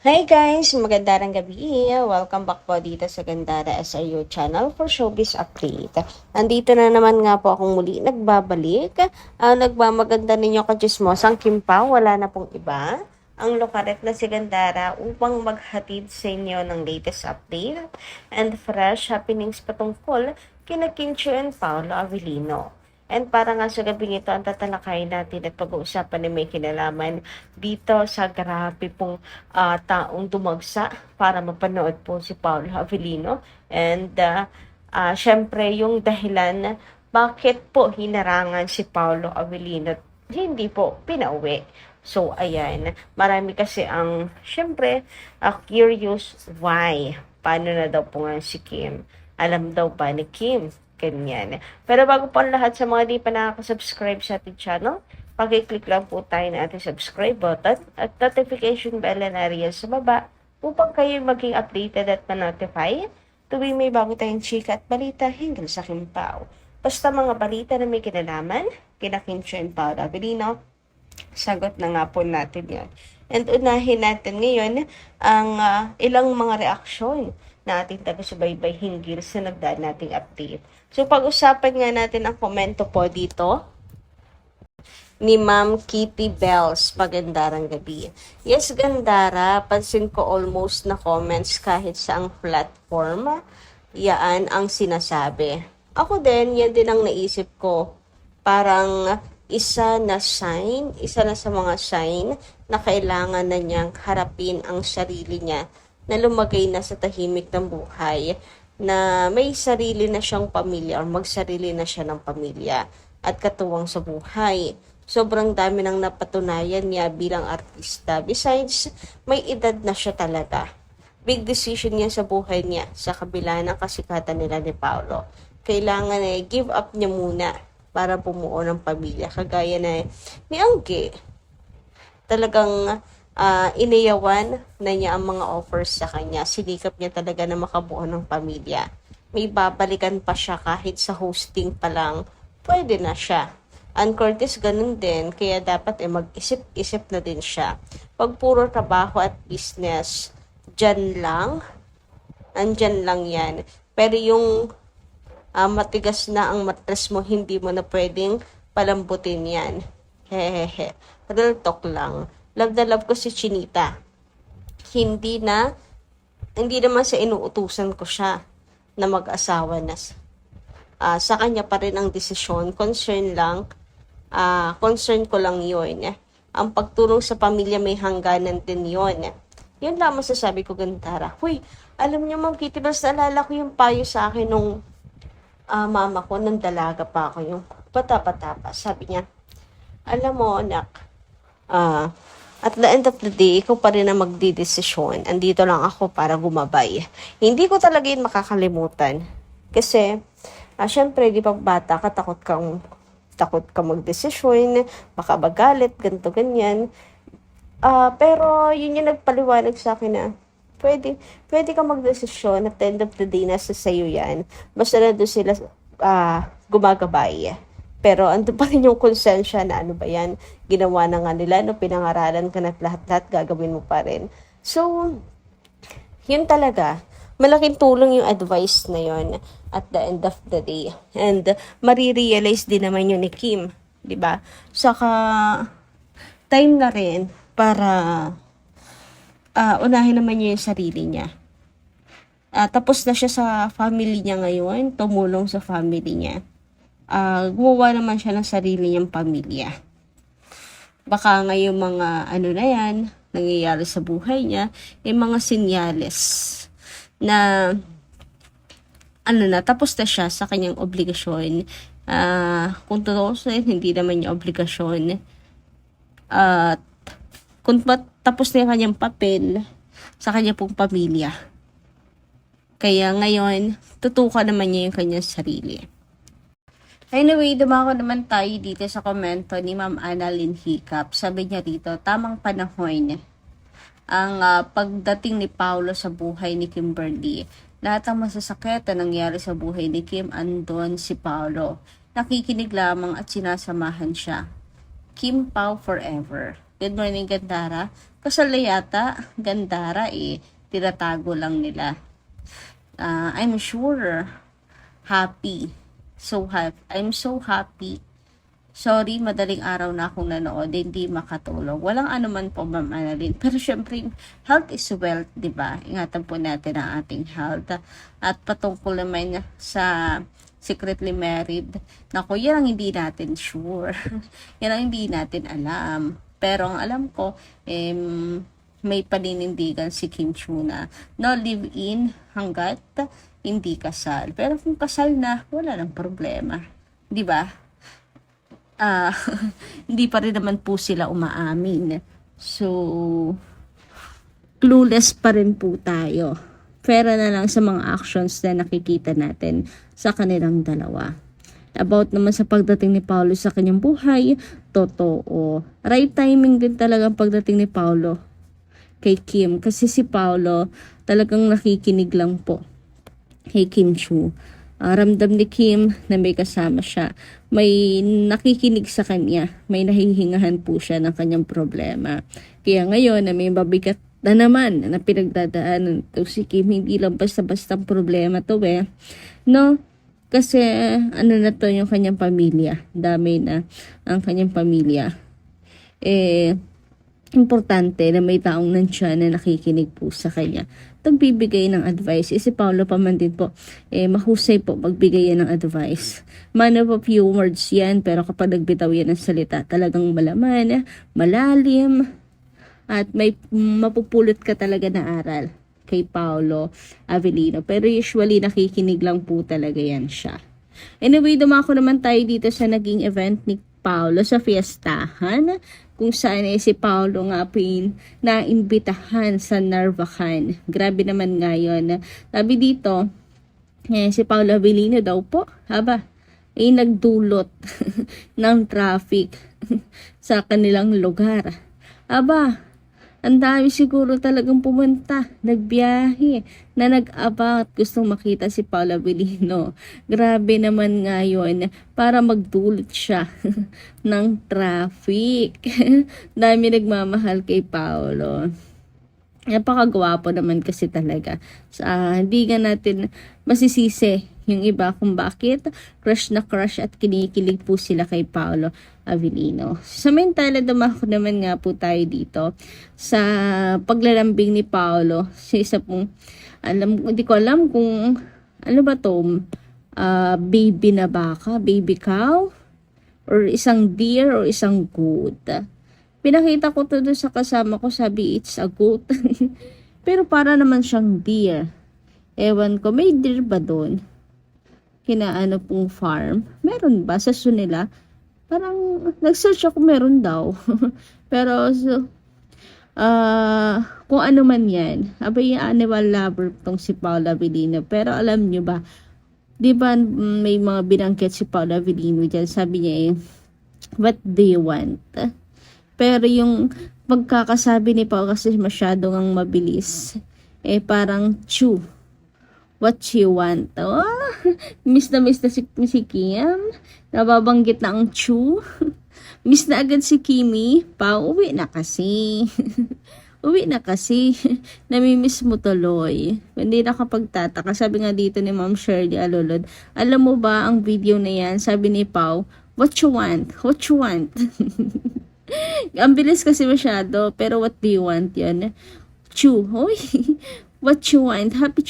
Hi guys! Magandang gabi. Welcome back po dito sa Gandara SRU channel for Showbiz Update. Andito na naman nga po akong muli nagbabalik. Nagmamaganda ninyo kachismosang Kim Pao, wala na pong iba. Ang lokaret na si Gandara upang maghatid sa inyo ng latest update and fresh happenings patungkol kina Kim Chiu and Paolo Avellino. And para nga sa gabing ito, ang tatalakayin natin at pag-uusapan ni may kinalaman dito sa grabe pong taong dumagsa para mapanood po si Paolo Avellino. And syempre yung dahilan bakit po hinarangan si Paolo Avellino hindi po pinauwi. So ayan, marami kasi ang syempre curious why. Paano na daw po nga si Kim? Alam daw ba ni Kim? Ganyan. Pero bago po ang lahat sa mga di pa nakaka-subscribe sa ating channel, pag-click lang po tayo na ating subscribe button at notification bell na area sa baba upang kayo maging updated at ma-notify tuwing may bago tayong chika at balita hinggil sa Kim Pao. Basta mga balita na may kinalaman, kina Kim Chiu and Paolo Avellino, sagot na nga po natin yan. And unahin natin ngayon ang ilang mga reaksyon na ating taga-subaybay hinggil sa nagdaan nating update. So pag-usapan nga natin ang komento po dito ni Ma'am Kitty Bells. Pagandang gabi. Yes, Gandara, pansin ko almost na comments kahit sa ang platform. Yaan ang sinasabi. Ako din, yan din ang naisip ko. Parang isa na sa mga sign na kailangan na niyang harapin ang sarili niya na lumagay na sa tahimik ng buhay, na may sarili na siyang pamilya or magsarili na siya ng pamilya at katuwang sa buhay. Sobrang dami nang napatunayan niya bilang artista. Besides, may edad na siya talaga. Big decision niya sa buhay niya sa kabila ng kasikatan nila ni Paolo. Kailangan give up niya muna para bumuo ng pamilya. Kagaya na ni Angge. Talagang inayawan na niya ang mga offers sa kanya. Sinikap niya talaga na makabuo ng pamilya. May babalikan pa siya kahit sa hosting pa lang, pwede na siya. Ann Curtis ganun din, kaya dapat mag-isip-isip na din siya. Pag puro trabaho at business, andyan lang yan. Pero yung matigas na ang matres mo, hindi mo na pwedeng palambutin yan. Hehehe. Real talk lang. Love na love ko si Chinita. Hindi naman sa inuutusan ko siya na mag-asawa na. Sa kanya pa rin ang desisyon. Concern ko lang yun. Ang pagtulong sa pamilya may hangganan din yun. Yun lang masasabi ko, Gandara. Huy, alam niyo Ma'am Kitty, basta naalala ko yung payo sa akin nung mama ko, nung dalaga pa ako, yung bata-bata pa. Sabi niya, alam mo, anak, at the end of the day, ikaw pa rin ang magdidesisyon. Andito lang ako para gumabay. Hindi ko talaga yun makakalimutan. Kasi, syempre, di pa bata ka, takot kang magdesisyon, baka magalit, ganito, ganyan. Pero, yun yung nagpaliwanag sa akin na, pwede ka magdesisyon, at the end of the day, nasa sayo yan. Basta na doon sila gumagabay. Pero ando pa rin yung konsensya na ano ba yan, ginawa na nga nila, pinangaralan ka na lahat-lahat, gagawin mo pa rin. So, yun talaga. Malaking tulong yung advice na yun at the end of the day. And marirealize din naman yun ni Kim, di ba? Saka, time na rin para unahin naman niya yung sarili niya. Tapos na siya sa family niya ngayon, tumulong sa family niya. Gumawa naman siya ng sarili niyang pamilya. Baka ngayong mga na yan, nangyayari sa buhay niya, mga sinyales na tapos na siya sa kanyang obligasyon. Kung totoo hindi naman niya obligasyon. Kung tapos na yung kanyang papel sa kanya pong pamilya. Kaya ngayon, tutukan naman niya yung kanyang sarili. Anyway, dumako naman tayo dito sa komento ni Ma'am Annalyn Hiccup. Sabi niya dito, tamang panahon ang pagdating ni Paolo sa buhay ni Kimberly. Lahat ng masasakit na nangyari sa buhay ni Kim, andon si Paolo. Nakikinig lamang at sinasamahan siya. Kim Pao forever. Good morning, Gandara. Kasal na yata, Gandara, tinatago lang nila. I'm sure, happy. I'm so happy. Sorry, madaling araw na akong nanood, hindi makatulog. Walang anuman po, Ma'am Annalyn. Pero syempre, health is wealth, di ba? Ingatan po natin ang ating health. At patungkol naman sa secretly married, naku, yan ang hindi natin sure. Yan ang hindi natin alam. Pero ang alam ko, may paninindigan si Kim Chiu na no live-in hanggat hindi kasal. Pero kung kasal na, wala nang problema. Di ba? Hindi pa rin naman po sila umaamin. So, clueless pa rin po tayo. Pero na lang sa mga actions na nakikita natin sa kanilang dalawa. About naman sa pagdating ni Paolo sa kanyang buhay, totoo. Right timing din talaga ang pagdating ni Paolo kay Kim. Kasi si Paolo talagang nakikinig lang po kay Kim Chiu. Ramdam ni Kim na may kasama siya. May nakikinig sa kanya. May nahihingahan po siya ng kanyang problema. Kaya ngayon na may mabigat na naman na pinagdadaanan to si Kim, hindi lang basta-bastang problema to no? Kasi ano na to yung kanyang pamilya. Dami na ang kanyang pamilya. Importante na may taong nandiyan na nakikinig po sa kanya. Nagbibigay ng advice. Si Paolo pa man din po, mahusay po magbigay yan ng advice. Man of a few words yan, pero kapag nagbitaw yan ng salita, talagang malaman, malalim, at may mapupulot ka talaga na aral kay Paolo Avellino. Pero usually, nakikinig lang po talaga yan siya. Anyway, dumako naman tayo dito sa naging event ni Paolo sa fiestahan, kung saan si Paolo nga naimbitahan sa Narvacan. Grabe naman ngayon. Sabi dito, si Paolo Avellino daw po, nagdulot ng traffic sa kanilang lugar. Ang dami siguro talagang pumunta, nagbiyahe, na nag-abang at gustong makita si Paolo Avellino. Grabe naman ngayon para magdulot siya ng traffic. Dami nagmamahal kay Paolo. Napakagwapo naman kasi talaga. Hindi nga natin masisisi yung iba kung bakit crush na crush at kinikilig po sila kay Paolo Avellino. Samantala, dumako naman nga po tayo dito sa paglalambing ni Paolo. Isa pong, hindi ko alam kung, ano ba to, baby na baka, baby cow, or isang deer, or isang goat. Pinakita ko to doon sa kasama ko, sabi it's a goat. Pero para naman siyang deer. Ewan ko, may deer ba doon? Kinaano pong farm? Meron ba sa nila? Parang nag-search ako, meron daw. Pero kung ano man yan, yung animal lover tong si Paolo Avellino. Pero alam nyo ba, di ba may mga binangkit si Paolo Avellino dyan? Sabi niya what do you want? Pero yung pagkakasabi ni Paolo kasi masyado ngang mabilis. Parang chew. What you want? Miss na si Kim. Nababanggit na ang chew. Miss na agad si Kimi. Uwi na kasi. Uwi na kasi. Namimiss mo tuloy. Hindi nakapagtataka. Sabi nga dito ni Ma'am Shirley Alolod, alam mo ba ang video na yan? Sabi ni Pao, what you want? What you want? Ang bilis kasi masyado, pero what do you want yan? Chew. Hoy, what you want? Happy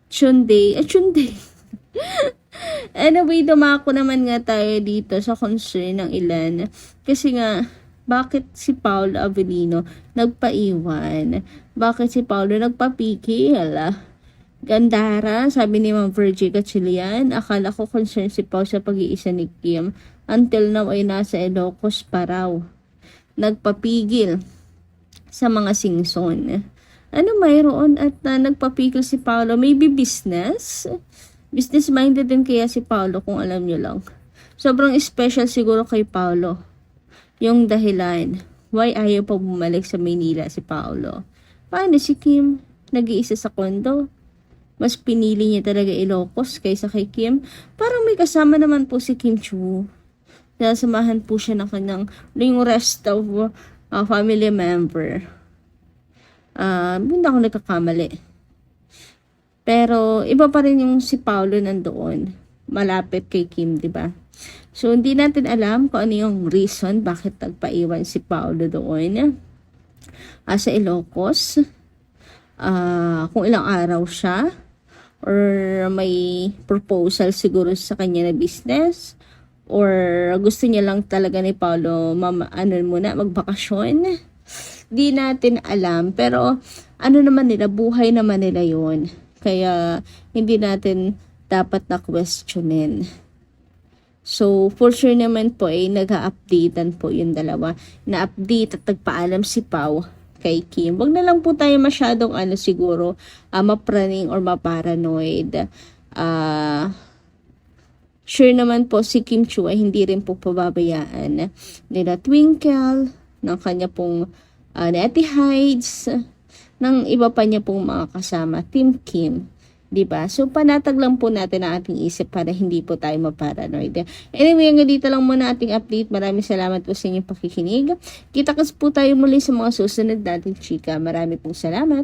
Chunday. Chunday. Anyway, dumako naman nga tayo dito sa concern ng ilan. Kasi nga, bakit si Paolo Avellino nagpaiwan? Bakit si Paolo nagpapikil? Gandara, sabi ni Ma'am Virgie Gatchalian, akala ko concern si Pao sa pag-iisa ni Kim. Until now ay nasa Ilocos pa raw. Nagpapigil sa mga singson. Ano mayroon at nagpapigil si Paolo? Maybe business? Business-minded din kaya si Paolo kung alam nyo lang. Sobrang special siguro kay Paolo. Yung dahilan, why ayaw pa bumalik sa Maynila si Paolo? Paano si Kim? Nag-iisa sa kondo? Mas pinili niya talaga Ilocos kaysa kay Kim. Parang may kasama naman po si Kim Chiu. Sinasamahan po siya ng kanyang yung rest of family member. Hindi ako nagkakamali. Pero iba pa rin yung si Paolo nandoon, malapit kay Kim, di ba? So hindi natin alam kung ano yung reason bakit nagpaiwan si Paolo doon sa Ilocos. Kung ilang araw siya or may proposal siguro sa kanya na business or gusto niya lang talaga ni Paolo magbakasyon. Di natin alam, pero ano naman nila, buhay naman nila yon, kaya hindi natin dapat na questionin. So for sure naman po nag-a-updatean po yung dalawa, na-update at nagpaalam si Pao kay Kim. Wag na lang po tayo masyadong siguro mapraning or maparanoid. Sure naman po si Kim Chiu ay hindi rin po pababayaan nila Twinkle, ng kanya pong Nettie Hides, ng iba pa niya pong mga kasama, Team Kim. Diba? So, panatag lang po natin ang ating isip para hindi po tayo maparanoid. Anyway, hanggang dito lang muna ating update. Maraming salamat po sa inyong pakikinig. Kita-kits po tayo muli sa mga susunod nating chika. Marami pong salamat.